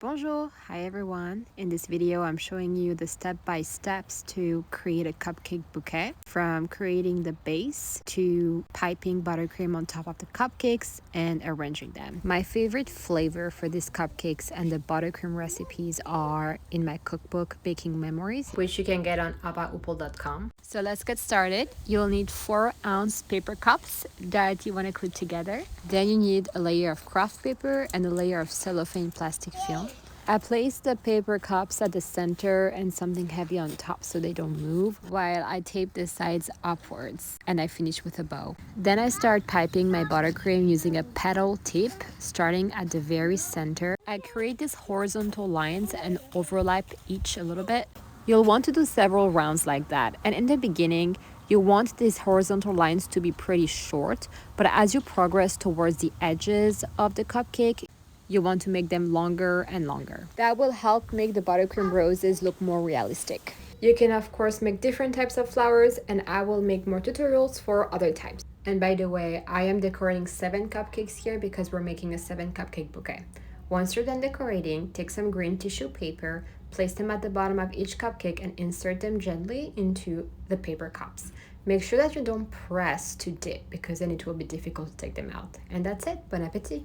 Bonjour, hi everyone. In this video, I'm showing you the step-by-steps to create a cupcake bouquet, from creating the base to piping buttercream on top of the cupcakes and arranging them. My favorite flavor for these cupcakes and the buttercream recipes are in my cookbook, Baking Memories, which you can get on appaupel.com. So let's get started. You'll need 4-ounce paper cups that you want to glue together. Then you need a layer of craft paper and a layer of cellophane plastic film. I place the paper cups at the center and something heavy on top so they don't move, while I tape the sides upwards, and I finish with a bow. Then I start piping my buttercream using a petal tip, starting at the very center. I create these horizontal lines and overlap each a little bit. You'll want to do several rounds like that, and in the beginning, you want these horizontal lines to be pretty short, but as you progress towards the edges of the cupcake, you want to make them longer and longer. That will help make the buttercream roses look more realistic. You can of course make different types of flowers, and I will make more tutorials for other types. And by the way, I am decorating 7 cupcakes here because we're making a 7 cupcake bouquet. Once you're done decorating, take some green tissue paper, place them at the bottom of each cupcake and insert them gently into the paper cups. Make sure that you don't press to dip because then it will be difficult to take them out. And that's it. Bon appétit!